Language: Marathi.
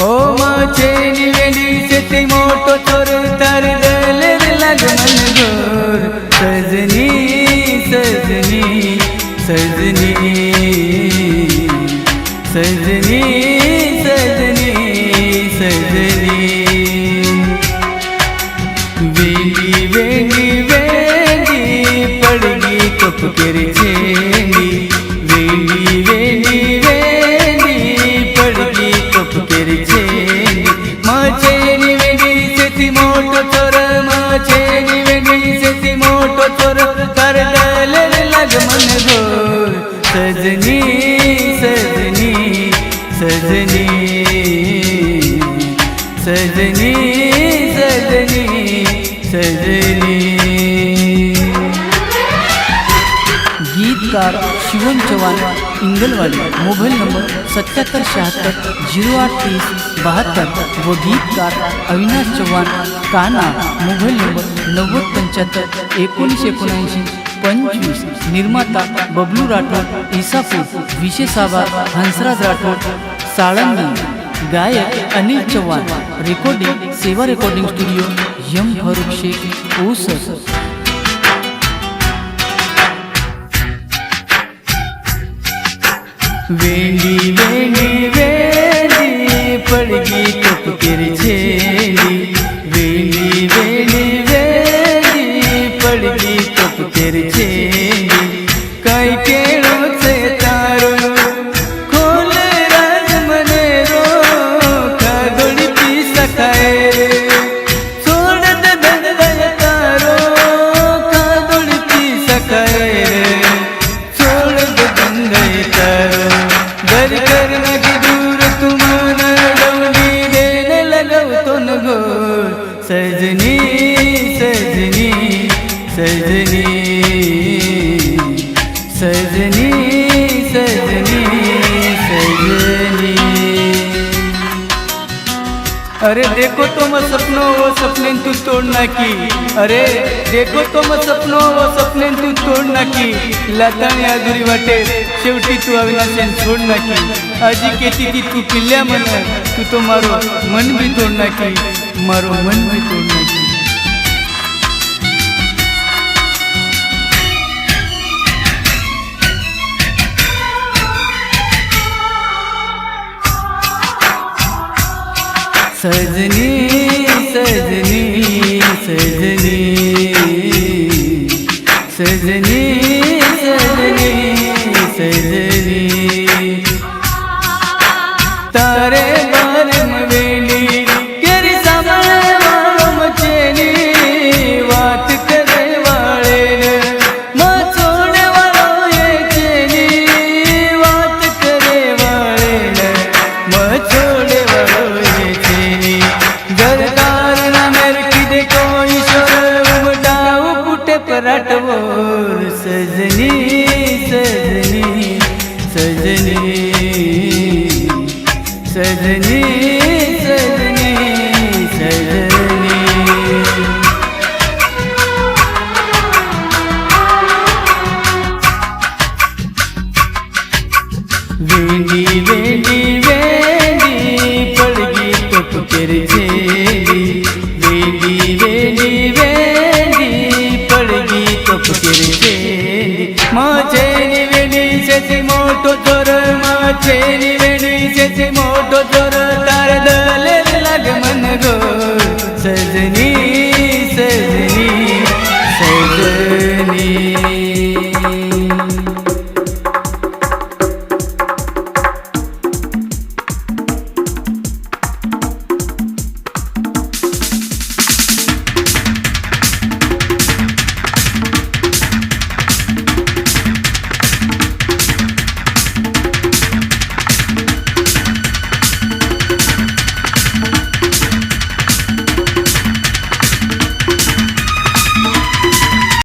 हो माचेनी वेली से मोटो चोर तार दलेर लाग मन गोर सजनी सजनी सजनी सजनी सजनी सजनी वेली वेली वेली पड़गी कप केरी छेनी वेली वेली वेली पड़गी कप केरी छेनी माचेनी वेली से मोटो चोर माचेनी वेली से मोटो चोर कर दलेर लग मन गोर सजनी सजनी सजनी सजनी सजनी सजनी। गीतकार शिवम चव्हाण इंगलवाडी, मोबाईल नंबर 7776083072 व गीतकार अविनाश चव्हाण काना, मोबाईल नंबर 9075197925। निर्माता बबलू राठोड ईसापूर, विशेष आभार हंसराज राठोड साळंगी। गायक अनिल चव्हाण, रेकॉर्डिंग सेवा रेकॉर्डिंग स्टुडिओ यम फारुख शेख ओसर। वेली वेली वेली पड़गी कप केरी छेनी वेली वेली वेली पड़गी कप केरी छेनी कई केड़ो से तारो खोल राज मने रो खादोड़ी पी सकाए छोड़ दे दंदय तारो खादोड़ी पी सकाए छोड़ दे दंदय तारो घर करना की दूर तुम्हारा डोली देने लगो तो न गो सजनी सजनी सजनी सजनी सजनी सजनी। अरे देखो तो मैं सपनों वो सपने तू तोड़ना की, अरे देखो तो मैं सपनों वो सपने तू तोड़ना की लातानी आदुरी वाटे शेवटी तू अविनाशन छोड़ना की आजी कहती थी तू पिल्ल्या मन तू तो मारो मन भी तोड़ना की मारो मन भी तोड़ना की। सजनी सजनी सजनी सजनी सजनी सजनी तारे बारे में वेली केरी सामने वालों मचेनी बात करे वाले माँ छोड़ने वालों ये चेनी बात करे वाले माँ छोड़ने वालों ये चेनी गरदार ना मेरे की देखो ईश्वर उमटाओ पुटे पराठवो सजनी सजनी सजनी सजनी सजनी सजनी। वेली वेली वेली पड़गी कप केरी छेनी वेली वेली वेली पड़गी कप केरी छेनी माचेनी वेली से मोटो चोर माचेनी